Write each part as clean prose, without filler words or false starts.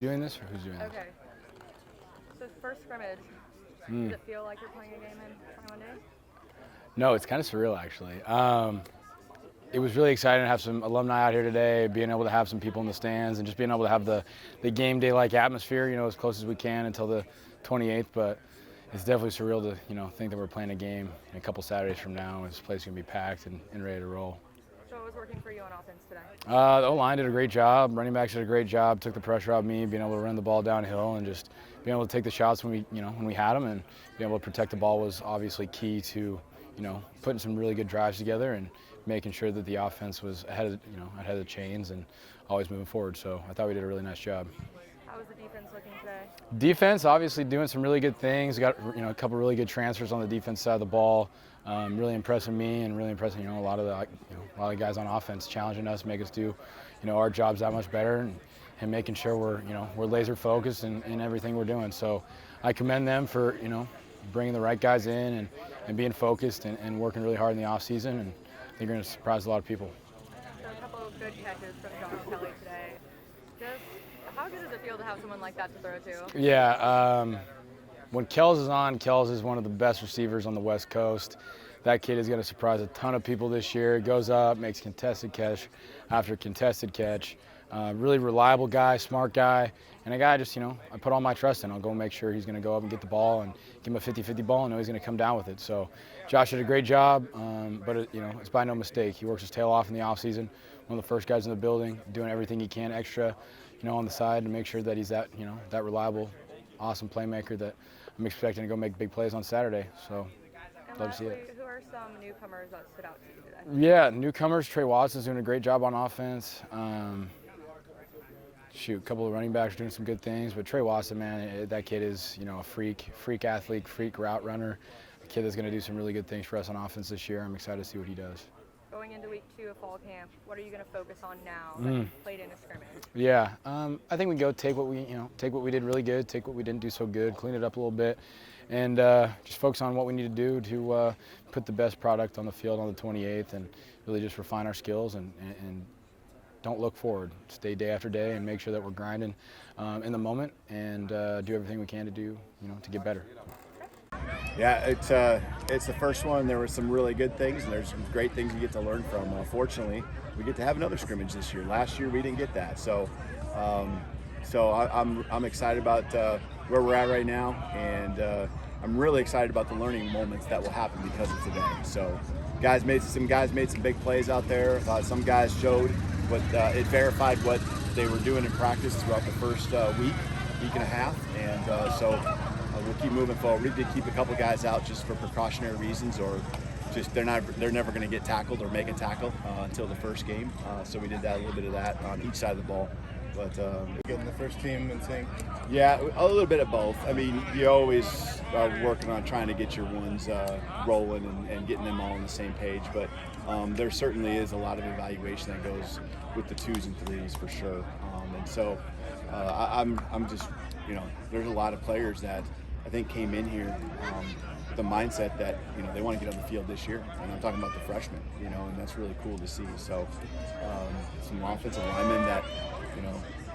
Doing this, or who's doing this? Okay. So first scrimmage, does it feel like you're playing a game in 21 days? No, it's kind of surreal actually. It was really exciting to have some alumni out here today, being able to have some people in the stands, and just being able to have the game day-like atmosphere, as close as we can until the 28th. But it's definitely surreal to, think that we're playing a game in a couple Saturdays from now, and this place is gonna be packed and ready to roll. So what was working for you on offense today? The O-line did a great job. Running backs did a great job. Took the pressure off me, being able to run the ball downhill and just being able to take the shots when we had them, and being able to protect the ball was obviously key to, putting some really good drives together and making sure that the offense was ahead of the chains and always moving forward. So I thought we did a really nice job. How was the defense looking today? Defense, obviously doing some really good things. Got a couple really good transfers on the defense side of the ball. Really impressing me and really impressing a lot of the guys on offense, challenging us, make us do our jobs that much better, and making sure we're laser focused in everything we're doing. So I commend them for bringing the right guys in and being focused and working really hard in the off season, and I think you're going to surprise a lot of people. So a couple of good catches from Josh Kelly today. How good does it feel to have someone like that to throw to? Yeah, when Kells is on, Kells is one of the best receivers on the West Coast. That kid is going to surprise a ton of people this year. He goes up, makes contested catch after contested catch. Really reliable guy, smart guy, and a guy just, I put all my trust in. I'll go make sure he's going to go up and get the ball and give him a 50-50 ball and know he's going to come down with it. So Josh did a great job, but it's by no mistake. He works his tail off in the offseason. One of the first guys in the building, doing everything he can extra, on the side to make sure that he's that reliable, awesome playmaker that I'm expecting to go make big plays on Saturday. So love to see it. Who are some newcomers that stood out to you today? Yeah, newcomers. Trey Watson's doing a great job on offense. A couple of running backs are doing some good things, but Trey Watson, man, that kid is, a freak athlete, freak route runner, a kid that's going to do some really good things for us on offense this year. I'm excited to see what he does. Going into week 2 of fall camp, what are you going to focus on now that you've played in a scrimmage? Yeah, I think we go take what we did really good, take what we didn't do so good, clean it up a little bit, and just focus on what we need to do to put the best product on the field on the 28th, and really just refine our skills and don't look forward. Stay day after day and make sure that we're grinding in the moment and do everything we can to do, to get better. Yeah, it's the first one. There were some really good things, and there's some great things we get to learn from. Fortunately, we get to have another scrimmage this year. Last year we didn't get that, so I'm excited about where we're at right now, and I'm really excited about the learning moments that will happen because of today. So, some guys made some big plays out there. Some guys showed it verified what they were doing in practice throughout the first week and a half, and so. We'll keep moving forward. We did keep a couple guys out just for precautionary reasons, or just they're never going to get tackled or make a tackle until the first game. So we did that, a little bit of that on each side of the ball. But getting the first team in sync. Yeah, a little bit of both. I mean, you always are working on trying to get your ones rolling and getting them all on the same page. But there certainly is a lot of evaluation that goes with the 2s and 3s for sure. And so I'm just, there's a lot of players that I think came in here with the mindset that they want to get on the field this year, and I'm talking about the freshmen, and that's really cool to see. So some offensive linemen that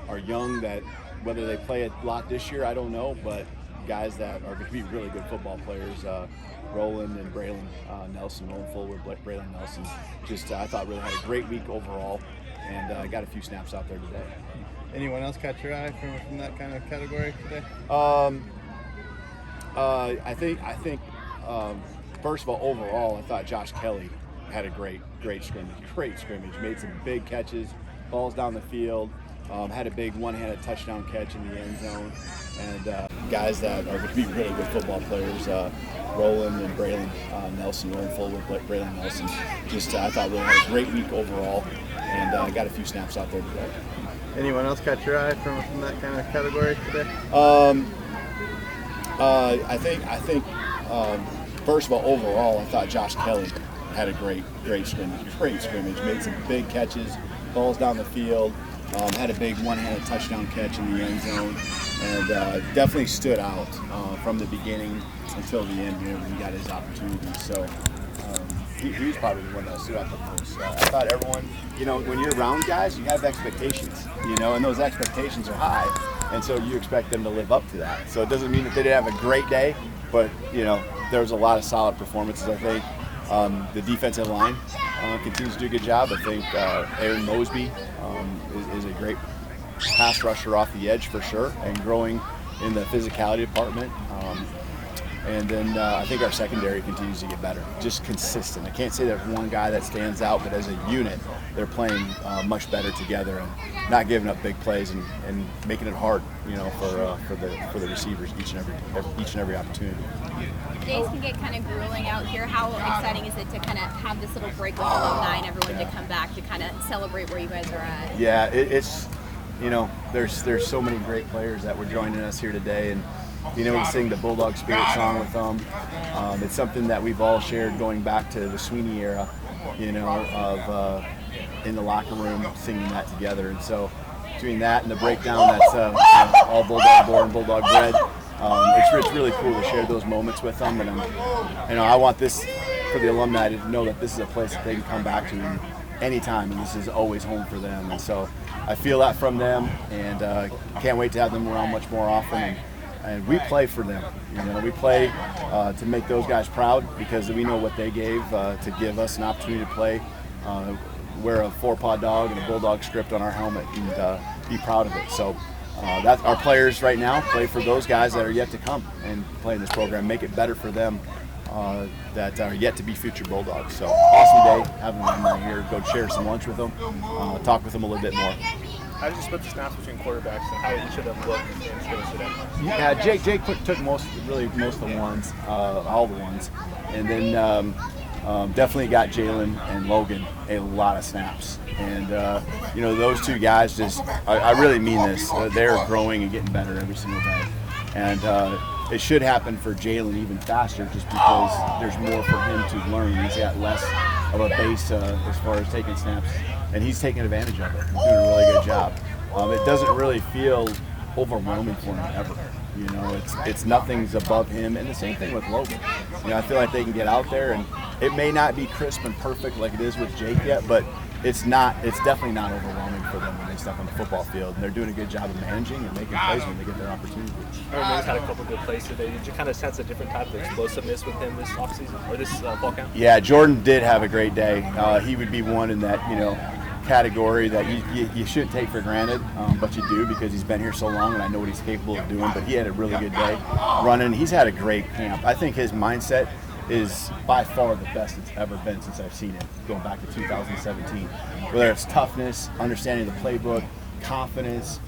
are young, that whether they play a lot this year, I don't know, but guys that are going to be really good football players. Roland and Braylon Nelson, Roland Fuller, Braylon Nelson, just I thought really had a great week overall, and I got a few snaps out there today. Anyone else catch your eye from that kind of category today? I think first of all, overall, I thought Josh Kelly had a great scrimmage. Made some big catches, balls down the field, had a big one-handed touchdown catch in the end zone, and guys that are going to be really good football players, Roland and Braylon Nelson, Roland Fuller, Braylon Nelson, just I thought really had a great week overall, and got a few snaps out there today. Anyone else catch your eye from that kind of category today? I think first of all, overall, I thought Josh Kelly had a great scrimmage. Made some big catches, balls down the field, had a big one-handed touchdown catch in the end zone, and definitely stood out from the beginning until the end when he got his opportunity. So he was probably the one that stood out the most. I thought everyone, when you're around guys, you have expectations, and those expectations are high. and so you expect them to live up to that. So it doesn't mean that they didn't have a great day, but there was a lot of solid performances. I think the defensive line continues to do a good job. I think Aaron Mosby is a great pass rusher off the edge for sure, and growing in the physicality department. And then I think our secondary continues to get better, just consistent. I can't say there's one guy that stands out, but as a unit, they're playing much better together and not giving up big plays and making it hard, for the receivers each and every opportunity. Days can get kind of grueling out here. How exciting is it to kind of have this little break with Alumni and everyone to come back to kind of celebrate where you guys are at? Yeah, it's there's so many great players that were joining us here today, and we sing the Bulldog Spirit song with them. It's something that we've all shared going back to the Sweeney era, of in the locker room singing that together. And so between that and the breakdown that's all Bulldog born, Bulldog bred, it's really cool to share those moments with them. And I want this for the alumni to know that this is a place that they can come back to anytime, and this is always home for them. And so I feel that from them, and can't wait to have them around much more often. And we play for them. We play to make those guys proud, because we know what they gave to give us an opportunity to play, wear a 4-paw dog and a Bulldog script on our helmet, and be proud of it. So that's our players right now play for those guys that are yet to come and play in this program, make it better for them that are yet to be future Bulldogs. So awesome day having them here. Go share some lunch with them, talk with them a little bit more. How did you split the snaps between quarterbacks, and how did each of them look in Scrimmage today? Yeah, Jake took most of the ones, all the ones, and then definitely got Jalen and Logan a lot of snaps. And those two guys I really mean this. They're growing and getting better every single day, and it should happen for Jalen even faster, just because there's more for him to learn. He's got less of a base as far as taking snaps, and he's taking advantage of it. He's doing a really good job. It doesn't really feel overwhelming for him ever. It's nothing's above him, and the same thing with Logan. I feel like they can get out there, and it may not be crisp and perfect like it is with Jake yet, but it's definitely not overwhelming for them when they step on the football field. And they're doing a good job of managing and making plays when they get their opportunity. Aaron had a couple good plays today. Did you kind of sense a different type of explosiveness with him this offseason, or this fall camp? Yeah, Jordan did have a great day. He would be one in that category that you shouldn't take for granted, but you do, because he's been here so long and I know what he's capable of doing. But he had a really good day running. He's had a great camp. I think his mindset is by far the best it's ever been since I've seen it, going back to 2017. Whether it's toughness, understanding the playbook, confidence,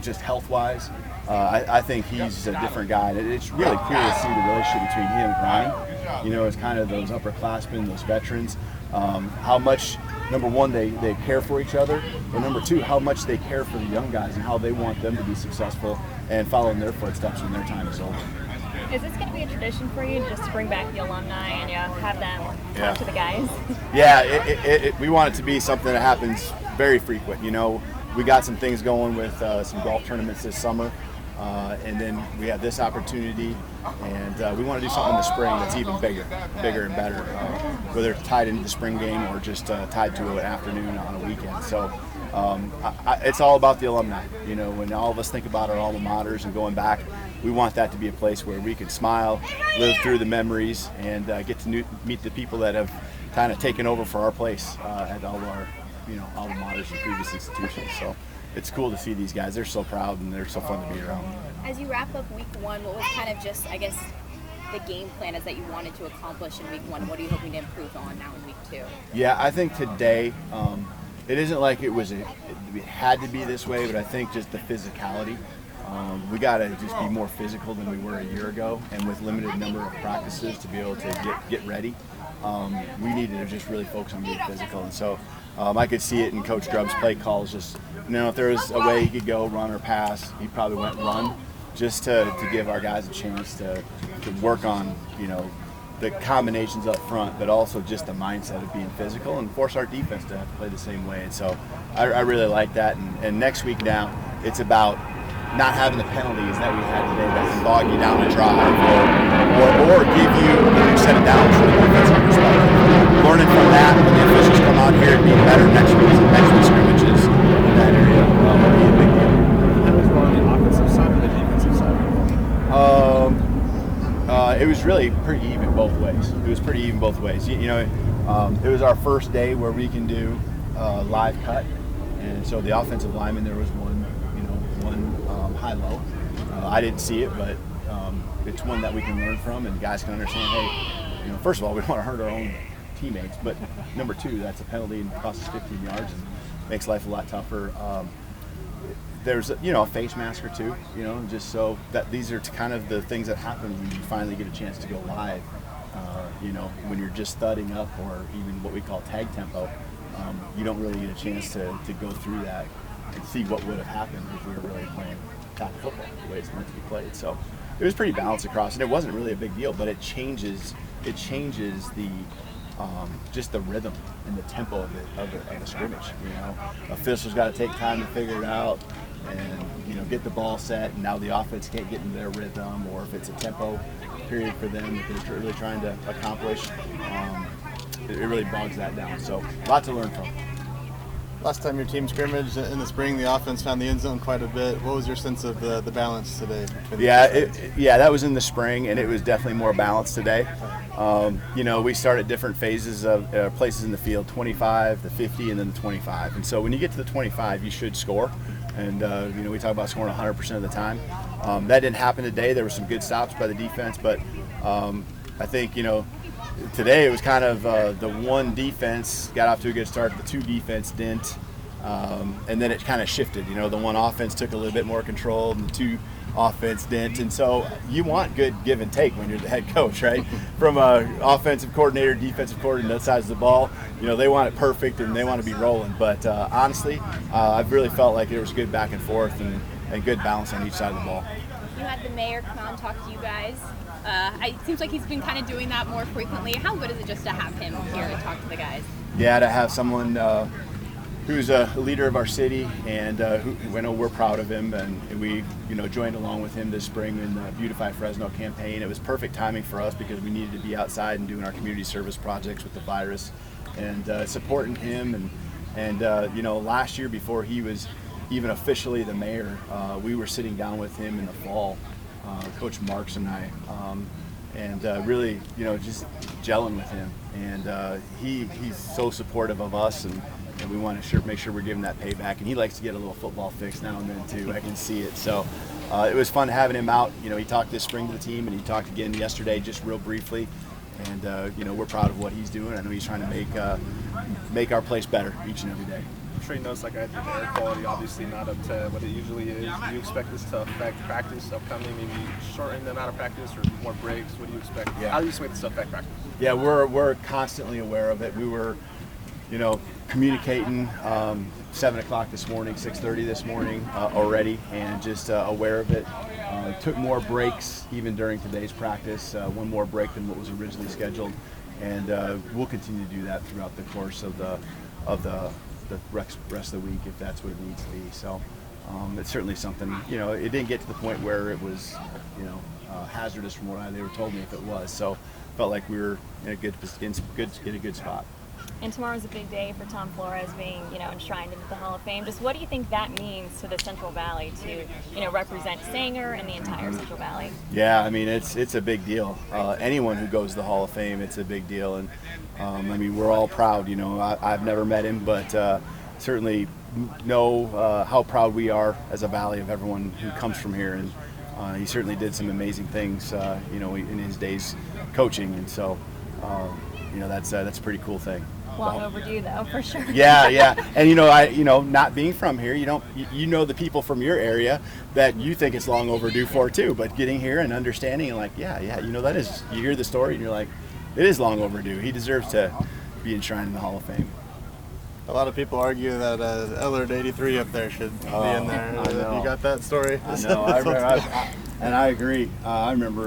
just health-wise, I think he's a different guy. And it's really cool to see the relationship between him and Ronnie. It's kind of those upperclassmen, those veterans, how much, number one, they care for each other, but number two, how much they care for the young guys and how they want them to be successful and follow in their footsteps when their time is over. Is this going to be a tradition for you, just to bring back the alumni and have them talk to the guys? Yeah, we want it to be something that happens very frequent. We got some things going with some golf tournaments this summer, and then we have this opportunity, and we want to do something in the spring that's even bigger and better, whether it's tied into the spring game or just tied to an afternoon on a weekend. So it's all about the alumni. When all of us think about our alma maters and going back, we want that to be a place where we can smile, live through the memories, and get to meet the people that have kind of taken over for our place at all of our alma maters and previous institutions. So it's cool to see these guys. They're so proud and they're so fun to be around. As you wrap up week one, what was kind of just, I guess, the game plan is that you wanted to accomplish in week one? What are you hoping to improve on now in week two? Yeah, I think today, it isn't like it had to be this way, but I think just the physicality. We got to just be more physical than we were a year ago, and with limited number of practices to be able to get ready, we needed to just really focus on being physical. And so I could see it in Coach Grubb's play calls. Just if there was a way he could go run or pass, he probably went run, just to give our guys a chance to work on the combinations up front, but also just the mindset of being physical and force our defense to have to play the same way. And so I really like that. And next week now, it's about not having the penalties that we had today that can bog you down to drive or give you a new set of downs from the defensive perspective. Learning from that, when the officials come out here and be better next week's scrimmages in that area will be a big deal. it was really pretty even both ways. It was pretty even both ways. You know, it was our first day where we can do live cut, and so the offensive lineman, there was one high-low. I didn't see it, but it's one that we can learn from, and guys can understand. Hey, you know, first of all, we don't want to hurt our own teammates, but number two, that's a penalty and costs us 15 yards and makes life a lot tougher. There's a face mask or two, just so that these are kind of the things that happen when you finally get a chance to go live. When you're just thudding up, or even what we call tag tempo, you don't really get a chance to go through that and see what would have happened if we were really playing tackle football the way it's meant to be played. So it was pretty balanced across, and it wasn't really a big deal, but it changes the just the rhythm and the tempo of a scrimmage. Officials got to take time to figure it out and get the ball set, and now the offense can't get into their rhythm, or if it's a tempo period for them that they're really trying to accomplish, it really bogs that down. So a lot to learn from. Last time your team scrimmaged in the spring, the offense found the end zone quite a bit. What was your sense of the balance today? That was in the spring, and it was definitely more balanced today. We start at different phases of places in the field, 25, the 50, and then the 25. And so when you get to the 25, you should score. And, we talk about scoring 100% of the time. That didn't happen today. There were some good stops by the defense, but I think, today it was kind of the one defense got off to a good start, the two defense didn't. And then it kind of shifted. The one offense took a little bit more control, and the two offense didn't. And so you want good give and take when you're the head coach, right? From an offensive coordinator, defensive coordinator, both sides of the ball, they want it perfect and they want to be rolling. But honestly, I've really felt like there was good back and forth and good balance on each side of the ball. You had the mayor come out and talk to you guys. It seems like he's been kind of doing that more frequently. How good is it just to have him here to talk to the guys? Yeah, to have someone who's a leader of our city, and who I know we're proud of him, and we joined along with him this spring in the Beautify Fresno campaign. It was perfect timing for us because we needed to be outside and doing our community service projects with the virus, and supporting him. And last year, before he was even officially the mayor, we were sitting down with him in the fall, Coach Marks and I, and really just gelling with him, and he's so supportive of us, and we want to make sure we're giving that payback. And he likes to get a little football fix now and then too. I can see it. So it was fun having him out. He talked this spring to the team, and he talked again yesterday, just real briefly. And we're proud of what he's doing. I know he's trying to make our place better each and every day. I'm sure you noticed, like, I think the air quality obviously not up to what it usually is. Do you expect this to affect practice upcoming? Maybe shorten the amount of practice or more breaks? What do you expect? Yeah. How do you expect this to affect practice? Yeah, we're constantly aware of it. We were, communicating 7 o'clock this morning, 6:30 this morning already, and just aware of it. Took more breaks even during today's practice, one more break than what was originally scheduled, and we'll continue to do that throughout the course of the rest of the week if that's what it needs to be. So it's certainly something. It didn't get to the point where it was, hazardous from what they were told me if it was. So felt like we were in a good spot. And tomorrow's a big day for Tom Flores being, enshrined into the Hall of Fame. Just what do you think that means to the Central Valley to, represent Sanger and the entire Central Valley? Yeah, I mean, it's a big deal. Anyone who goes to the Hall of Fame, it's a big deal. And we're all proud. I've never met him, but certainly know how proud we are as a valley of everyone who comes from here. And he certainly did some amazing things, in his days coaching. And so, that's a pretty cool thing. Long overdue, though, for sure. Yeah. And not being from here, the people from your area that you think it's long overdue for too. But getting here and understanding, and that is. You hear the story and you're like, it is long overdue. He deserves to be enshrined in the Hall of Fame. A lot of people argue that Ellard 83 up there should be in there. I know. You got that story? I know. And I agree. I remember